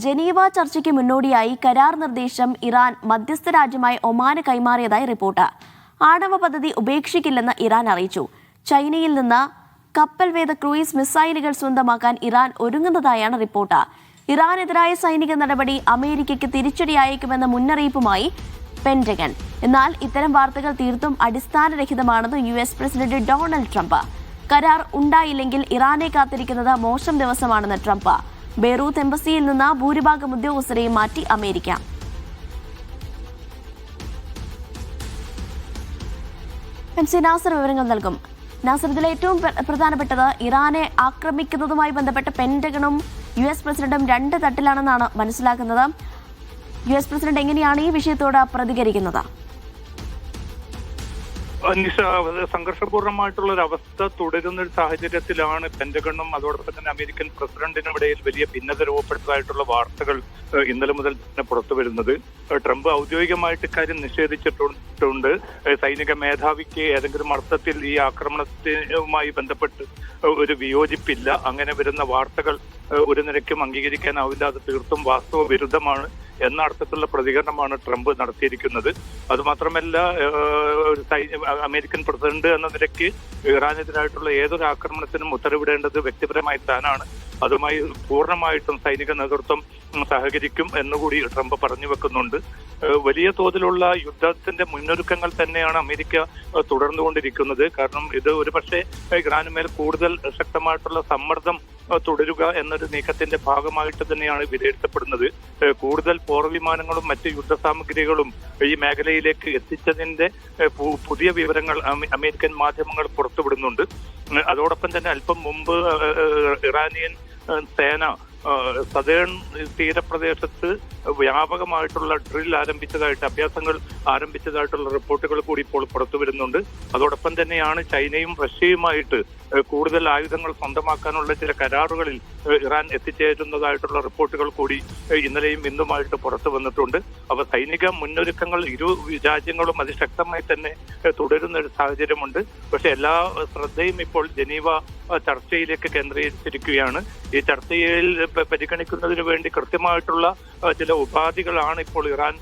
Geneva ചർച്ചയ്ക്ക് മുന്നോടിയായി കരാർ നിർദ്ദേശം ഇറാൻ മധ്യസ്ഥ രാജ്യമായ ഒമാന് കൈമാറിയതായി റിപ്പോർട്ട്. ആണവ പദ്ധതി ഉപേക്ഷിക്കില്ലെന്ന് ഇറാൻ അറിയിച്ചു. ചൈനയിൽ നിന്ന് കപ്പൽവേധ ക്രൂയിസ് മിസൈലുകൾ സ്വന്തമാക്കാൻ ഇറാൻ ഒരുങ്ങുന്നതായാണ് റിപ്പോർട്ട്. ഇറാനെതിരായ സൈനിക നടപടി അമേരിക്കയ്ക്ക് തിരിച്ചടിയായേക്കുമെന്ന മുന്നറിയിപ്പുമായി പെന്റഗൺ. എന്നാൽ ഇത്തരം വാർത്തകൾ തീർത്തും അടിസ്ഥാനരഹിതമാണെന്ന് US പ്രസിഡന്റ് ഡൊണാൾഡ് ട്രംപ്. കരാർ ഉണ്ടായില്ലെങ്കിൽ ഇറാനെ കാത്തിരിക്കുന്നത് മോശം ദിവസമാണെന്ന് ട്രംപ്. ബെയ്റൂത്ത് എംബസിയിൽ നിന്ന് ഭൂരിഭാഗം ഉദ്യോഗസ്ഥരെയും മാറ്റി അമേരിക്ക. നാസർ വിവരങ്ങൾ നൽകും. നാസർ, ഇതിൽ ഏറ്റവും പ്രധാനപ്പെട്ടത് ഇറാനെ ആക്രമിക്കുന്നതുമായി ബന്ധപ്പെട്ട പെന്റഗണും US പ്രസിഡന്റും രണ്ട് തട്ടിലാണെന്നാണ് മനസ്സിലാക്കുന്നത്. US പ്രസിഡന്റ് എങ്ങനെയാണ് ഈ വിഷയത്തോട് പ്രതികരിക്കുന്നത്? സംഘർഷപൂർണമായിട്ടുള്ള ഒരു അവസ്ഥ തുടരുന്ന ഒരു സാഹചര്യത്തിലാണ് പെന്റഗണും അതോടൊപ്പം തന്നെ അമേരിക്കൻ പ്രസിഡന്റിനും ഇടയിൽ വലിയ ഭിന്നത രൂപപ്പെട്ടതായിട്ടുള്ള വാർത്തകൾ ഇന്നലെ മുതൽ തന്നെ പുറത്തു വരുന്നത്. ട്രംപ് ഔദ്യോഗികമായിട്ട് ഇക്കാര്യം നിഷേധിച്ചിട്ടുണ്ട്. സൈനിക മേധാവിക്ക് ഏതെങ്കിലും അർത്ഥത്തിൽ ഈ ആക്രമണവുമായി ബന്ധപ്പെട്ട് ഒരു വിയോജിപ്പില്ല. അങ്ങനെ വരുന്ന വാർത്തകൾ ഒരു നിലയ്ക്കും അംഗീകരിക്കാനാവില്ല. അത് തീർത്തും വാസ്തവ വിരുദ്ധമാണ് എന്ന അർത്ഥത്തിലുള്ള പ്രതികരണമാണ് ട്രംപ് നടത്തിയിരിക്കുന്നത്. അതുമാത്രമല്ല, അമേരിക്കൻ പ്രസിഡന്റ് എന്ന നിലയ്ക്ക് ഇറാനെതിരായിട്ടുള്ള ഏതൊരു ആക്രമണത്തിനും ഉത്തരവിടേണ്ടത് വ്യക്തിപരമായി താനാണ്. അതുമായി പൂർണ്ണമായിട്ടും സൈനിക നേതൃത്വം സഹകരിക്കും എന്നുകൂടി ട്രംപ് പറഞ്ഞു വെക്കുന്നുണ്ട്. വലിയ തോതിലുള്ള യുദ്ധത്തിന്റെ മുന്നൊരുക്കങ്ങൾ തന്നെയാണ് അമേരിക്ക തുടർന്നുകൊണ്ടിരിക്കുന്നത്. കാരണം ഇത് ഒരുപക്ഷെ ഇറാനുമേൽ കൂടുതൽ ശക്തമായിട്ടുള്ള സമ്മർദ്ദം തുടരുക എന്നൊരു നീക്കത്തിന്റെ ഭാഗമായിട്ട് തന്നെയാണ് വിലയിരുത്തപ്പെടുന്നത്. കൂടുതൽ പോർ വിമാനങ്ങളും മറ്റ് യുദ്ധസാമഗ്രികളും ഈ മേഖലയിലേക്ക് എത്തിച്ചതിന്റെ പുതിയ വിവരങ്ങൾ അമേരിക്കൻ മാധ്യമങ്ങൾ പുറത്തുവിടുന്നുണ്ട്. അതോടൊപ്പം തന്നെ അല്പം മുമ്പ് ഇറാനിയൻ സേന സദേൺ തീരപ്രദേശത്ത് വ്യാപകമായിട്ടുള്ള ഡ്രിൽ ആരംഭിച്ചതായിട്ട്, അഭ്യാസങ്ങൾ ആരംഭിച്ചതായിട്ടുള്ള റിപ്പോർട്ടുകൾ കൂടി ഇപ്പോൾ പുറത്തു വരുന്നുണ്ട്. അതോടൊപ്പം തന്നെയാണ് ചൈനയും റഷ്യയുമായിട്ട് കൂടുതൽ ആയുധങ്ങൾ സ്വന്തമാക്കാനുള്ള ചില കരാറുകളിൽ ഇറാൻ എത്തിച്ചേരുന്നതായിട്ടുള്ള റിപ്പോർട്ടുകൾ കൂടി ഇന്നലെയും ഇന്നുമായിട്ട് പുറത്തു വന്നിട്ടുണ്ട്. അവ സൈനിക മുന്നൊരുക്കങ്ങൾ ഇരു രാജ്യങ്ങളും അതിശക്തമായി തന്നെ തുടരുന്ന ഒരു സാഹചര്യമുണ്ട്. പക്ഷെ എല്ലാ ശ്രദ്ധയും ഇപ്പോൾ ജനീവ ചർച്ചയിലേക്ക് കേന്ദ്രീകരിച്ചിരിക്കുകയാണ്. ഈ ചർച്ചയിൽ പരിഗണിക്കുന്നതിന് വേണ്ടി കൃത്യമായിട്ടുള്ള ചില ഉപാധികളാണ് ഇപ്പോൾ ഇറാൻ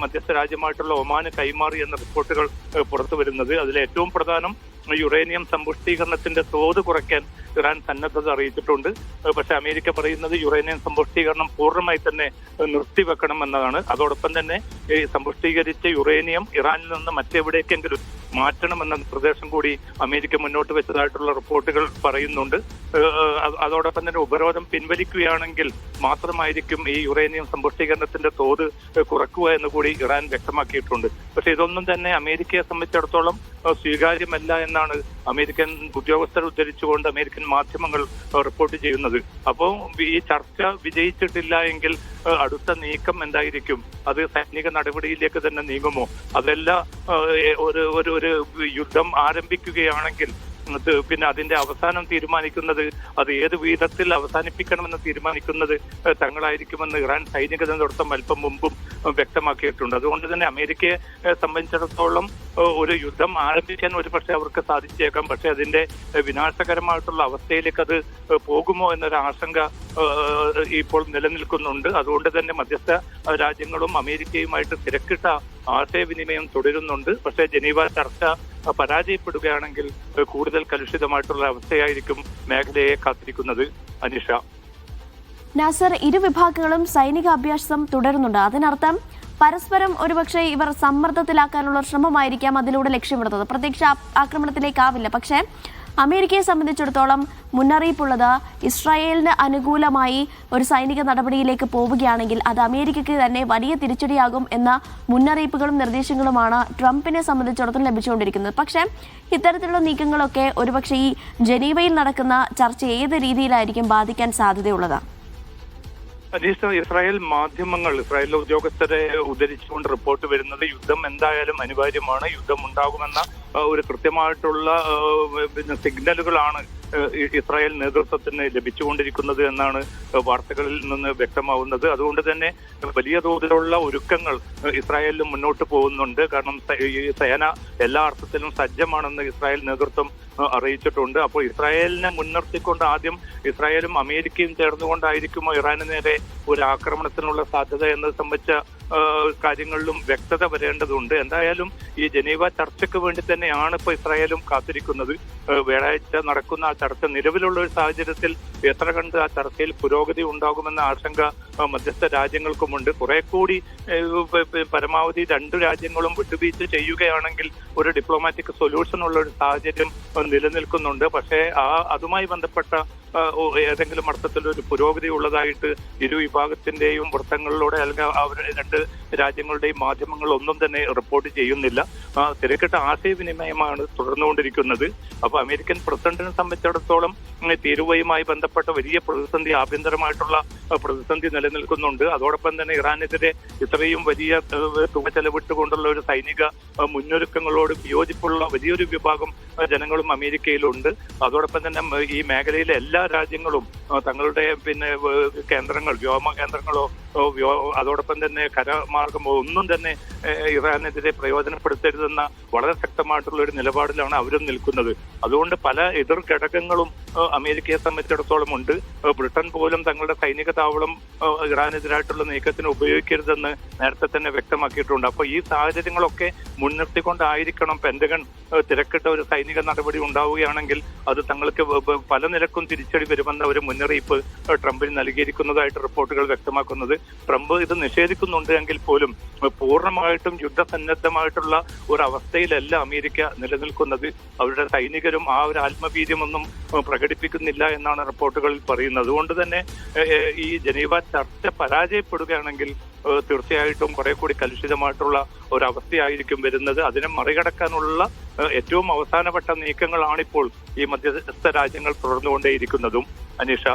മധ്യസ്ഥ രാജ്യമായിട്ടുള്ള ഒമാന് കൈമാറി എന്ന റിപ്പോർട്ടുകൾ പുറത്തു വരുന്നത്. അതിൽ ഏറ്റവും പ്രധാനം യുറേനിയം സമ്പുഷ്ടീകരണത്തിന്റെ തോത് കുറയ്ക്കാൻ ഇറാൻ സന്നദ്ധത അറിയിച്ചിട്ടുണ്ട്. പക്ഷെ അമേരിക്ക പറയുന്നത് യുറേനിയം സമ്പുഷ്ടീകരണം പൂർണ്ണമായി തന്നെ നിർത്തിവെക്കണം എന്നതാണ്. അതോടൊപ്പം തന്നെ ഈ സമ്പുഷ്ടീകരിച്ച യുറേനിയം ഇറാനിൽ നിന്ന് മറ്റെവിടേക്കെങ്കിലും മാറ്റണമെന്ന നിർദ്ദേശം കൂടി അമേരിക്ക മുന്നോട്ട് വെച്ചതായിട്ടുള്ള റിപ്പോർട്ടുകൾ പറയുന്നുണ്ട്. അതോടൊപ്പം തന്നെ ഉപരോധം പിൻവലിക്കുകയാണെങ്കിൽ മാത്രമായിരിക്കും ഈ യുറേനിയം സമ്പുഷ്ടീകരണത്തിന്റെ തോത് കുറക്കുക എന്ന് കൂടി ഇറാൻ വ്യക്തമാക്കിയിട്ടുണ്ട്. പക്ഷെ ഇതൊന്നും തന്നെ അമേരിക്കയെ സംബന്ധിച്ചിടത്തോളം സ്വീകാര്യമല്ല എന്നാണ് അമേരിക്കൻ ഉദ്യോഗസ്ഥർ ഉദ്ധരിച്ചുകൊണ്ട് അമേരിക്കൻ മാധ്യമങ്ങൾ റിപ്പോർട്ട് ചെയ്യുന്നത്. അപ്പോൾ ഈ ചർച്ച വിജയിച്ചിട്ടില്ല എങ്കിൽ അടുത്ത നീക്കം എന്തായിരിക്കും? അത് സൈനിക നടപടിയിലേക്ക് തന്നെ നീങ്ങുമോ? അതല്ല ഒരു യുദ്ധം ആരംഭിക്കുകയാണെങ്കിൽ പിന്നെ അതിന്റെ അവസാനം തീരുമാനിക്കുന്നത്, അത് ഏത് വിധത്തിൽ അവസാനിപ്പിക്കണമെന്ന് തീരുമാനിക്കുന്നത് തങ്ങളായിരിക്കുമെന്ന് ഇറാൻ സൈനിക നേതൃത്വം അല്പം മുമ്പും വ്യക്തമാക്കിയിട്ടുണ്ട്. അതുകൊണ്ട് തന്നെ അമേരിക്കയെ സംബന്ധിച്ചിടത്തോളം ഒരു യുദ്ധം ആരംഭിക്കാൻ ഒരു പക്ഷേ അവർക്ക് സാധിച്ചേക്കാം. പക്ഷെ അതിന്റെ വിനാശകരമായിട്ടുള്ള അവസ്ഥയിലേക്ക് അത് പോകുമോ എന്നൊരു ആശങ്ക ഇപ്പോൾ നിലനിൽക്കുന്നുണ്ട്. അതുകൊണ്ട് തന്നെ മധ്യസ്ഥ രാജ്യങ്ങളും അമേരിക്കയുമായിട്ട് തിരക്കിട്ട ആശയവിനിമയം തുടരുന്നുണ്ട്. പക്ഷേ ജനീവ ചർച്ച പരാജയപ്പെടുകയാണെങ്കിൽ കൂടുതൽ കലുഷിതമായിട്ടുള്ള അവസ്ഥയായിരിക്കും മേഖലയെ കാത്തിരിക്കുന്നത്. അനിഷ. നാസർ, ഇരു വിഭാഗങ്ങളും സൈനിക അഭ്യാസം തുടരുന്നുണ്ട്. അതിനർത്ഥം പരസ്പരം ഒരുപക്ഷെ ഇവർ സമ്മർദ്ദത്തിലാക്കാനുള്ള ശ്രമമായിരിക്കാം അതിലൂടെ ലക്ഷ്യമിടുന്നത്. പ്രത്യക്ഷ ആക്രമണത്തിലേക്കാവില്ല. പക്ഷേ അമേരിക്കയെ സംബന്ധിച്ചിടത്തോളം മുന്നറിയിപ്പുള്ളത്, ഇസ്രായേലിന് അനുകൂലമായി ഒരു സൈനിക നടപടിയിലേക്ക് പോവുകയാണെങ്കിൽ അത് അമേരിക്കയ്ക്ക് തന്നെ വലിയ തിരിച്ചടിയാകും എന്ന മുന്നറിയിപ്പുകളും നിർദ്ദേശങ്ങളുമാണ് ട്രംപിനെ സംബന്ധിച്ചിടത്തോളം ലഭിച്ചുകൊണ്ടിരിക്കുന്നത്. പക്ഷേ ഇത്തരത്തിലുള്ള നീക്കങ്ങളൊക്കെ ഒരുപക്ഷെ ഈ ജനീവയിൽ നടക്കുന്ന ചർച്ച ഏത് രീതിയിലായിരിക്കും ബാധിക്കാൻ സാധ്യതയുള്ളത്? അനീഷ, ഇസ്രായേൽ മാധ്യമങ്ങൾ ഇസ്രായേലിലെ ഉദ്യോഗസ്ഥരെ ഉദ്ധരിച്ചുകൊണ്ട് റിപ്പോർട്ട് വരുന്നത് യുദ്ധം എന്തായാലും അനിവാര്യമാണ്, യുദ്ധം ഉണ്ടാകുമെന്ന ഒരു കൃത്യമായിട്ടുള്ള സിഗ്നലുകളാണ് ഇസ്രായേൽ നേതൃത്വത്തിന് ലഭിച്ചുകൊണ്ടിരിക്കുന്നത് എന്നാണ് വാർത്തകളിൽ നിന്ന് വ്യക്തമാവുന്നത്. അതുകൊണ്ട് തന്നെ വലിയ തോതിലുള്ള ഒരുക്കങ്ങൾ ഇസ്രായേലിൽ മുന്നോട്ട് പോകുന്നുണ്ട്. കാരണം ഈ സേന എല്ലാ അർത്ഥത്തിലും സജ്ജമാണെന്ന് ഇസ്രായേൽ നേതൃത്വം അറിയിച്ചിട്ടുണ്ട്. അപ്പോൾ ഇസ്രായേലിനെ മുൻനിർത്തിക്കൊണ്ട് ആദ്യം ഇസ്രായേലും അമേരിക്കയും ചേർന്നുകൊണ്ടായിരിക്കുമോ ഇറാന് നേരെ ഒരു ആക്രമണത്തിനുള്ള സാധ്യത എന്നത് സംബന്ധിച്ച കാര്യങ്ങളിലും വ്യക്തത വരേണ്ടതുണ്ട്. എന്തായാലും ഈ ജനീവ ചർച്ചയ്ക്ക് വേണ്ടി തന്നെയാണ് ഇപ്പോൾ ഇസ്രായേലും കാത്തിരിക്കുന്നത്. വ്യാഴാഴ്ച നടക്കുന്ന ആ ചർച്ച നിലവിലുള്ള ഒരു സാഹചര്യത്തിൽ എത്ര കണ്ട് ആ ചർച്ചയിൽ പുരോഗതി ഉണ്ടാകുമെന്ന ആശങ്ക മധ്യസ്ഥ രാജ്യങ്ങൾക്കുമുണ്ട്. കുറെ കൂടി പരമാവധി രണ്ടു രാജ്യങ്ങളും വിട്ടുവീഴ്ച ചെയ്യുകയാണെങ്കിൽ ഒരു ഡിപ്ലോമാറ്റിക് സൊല്യൂഷൻ ഉള്ള ഒരു സാഹചര്യം നിലനിൽക്കുന്നുണ്ട്. പക്ഷേ അതുമായി ബന്ധപ്പെട്ട ഏതെങ്കിലും അർത്ഥത്തിൽ ഒരു പുരോഗതി ഉള്ളതായിട്ട് ഇരു വിഭാഗത്തിന്റെയും വൃത്തങ്ങളിലൂടെ അല്ലെങ്കിൽ രണ്ട് രാജ്യങ്ങളുടെയും മാധ്യമങ്ങൾ ഒന്നും തന്നെ റിപ്പോർട്ട് ചെയ്യുന്നില്ല. തിരക്കിട്ട ആശയവിനിമയമാണ് തുടർന്നുകൊണ്ടിരിക്കുന്നത്. അപ്പൊ അമേരിക്കൻ പ്രസിഡന്റിനെ സംബന്ധിച്ചിടത്തോളം തീരുവയുമായി ബന്ധപ്പെട്ട വലിയ പ്രതിസന്ധി, ആഭ്യന്തരമായിട്ടുള്ള പ്രതിസന്ധി നിലനിൽക്കുന്നുണ്ട്. അതോടൊപ്പം തന്നെ ഇറാനെതിരെ ഇത്രയും വലിയ തുക ചെലവിട്ടുകൊണ്ടുള്ള ഒരു സൈനിക മുന്നൊരുക്കങ്ങളോട് വിയോജിപ്പുള്ള വലിയൊരു വിഭാഗം ജനങ്ങളും അമേരിക്കയിലുണ്ട്. അതോടൊപ്പം തന്നെ ഈ മേഖലയിലെ എല്ലാ രാജ്യങ്ങളും തങ്ങളുടെ കേന്ദ്രങ്ങൾ, വ്യോമ കേന്ദ്രങ്ങളോ അതോടൊപ്പം തന്നെ കരമാർഗമോ ഒന്നും തന്നെ ഇറാനെതിരെ പ്രയോജനപ്പെടുത്തരുതെന്ന വളരെ ശക്തമായിട്ടുള്ള ഒരു നിലപാടിലാണ് അവരും നിൽക്കുന്നത്. അതുകൊണ്ട് പല എതിർ ഘടകങ്ങളും അമേരിക്കയെ സംബന്ധിച്ചിടത്തോളം ഉണ്ട്. ബ്രിട്ടൻ പോലും തങ്ങളുടെ സൈനിക താവളം ഇറാനെതിരായിട്ടുള്ള നീക്കത്തിന് ഉപയോഗിക്കരുതെന്ന് നേരത്തെ തന്നെ വ്യക്തമാക്കിയിട്ടുണ്ട്. അപ്പോൾ ഈ സാഹചര്യങ്ങളൊക്കെ മുൻനിർത്തിക്കൊണ്ടായിരിക്കണം പെന്റഗൺ തിരക്കിട്ട ഒരു സൈനിക നടപടി ഉണ്ടാവുകയാണെങ്കിൽ അത് തങ്ങൾക്ക് പല നിലക്കും തിരിച്ചടി വരുമെന്ന ഒരു മുന്നറിയിപ്പ് ട്രംപിന് നൽകിയിരിക്കുന്നതായിട്ട് റിപ്പോർട്ടുകൾ വ്യക്തമാക്കുന്നത്. ട്രംപ് ഇത് നിഷേധിക്കുന്നുണ്ട് എങ്കിൽ പോലും പൂർണ്ണമായിട്ടും യുദ്ധസന്നദ്ധമായിട്ടുള്ള ഒരു അവസ്ഥയിലല്ല അമേരിക്ക നിലനിൽക്കുന്നത്. അവരുടെ സൈനികരും ആ ഒരു ആത്മവീര്യമൊന്നും പ്രകടിപ്പിക്കുന്നില്ല എന്നാണ് റിപ്പോർട്ടുകളിൽ പറയുന്നത്. അതുകൊണ്ട് തന്നെ ഈ ജനീവ ചർച്ച പരാജയപ്പെടുകയാണെങ്കിൽ തീർച്ചയായിട്ടും കുറെ കൂടി കലുഷിതമായിട്ടുള്ള ഒരവസ്ഥയായിരിക്കും വരുന്നത്. അതിനെ മറികടക്കാനുള്ള ഏറ്റവും അവസാനപ്പെട്ട നീക്കങ്ങളാണിപ്പോൾ ഈ മധ്യസ്ഥ രാജ്യങ്ങൾ തുടർന്നുകൊണ്ടേയിരിക്കുന്നതും. അനീഷ.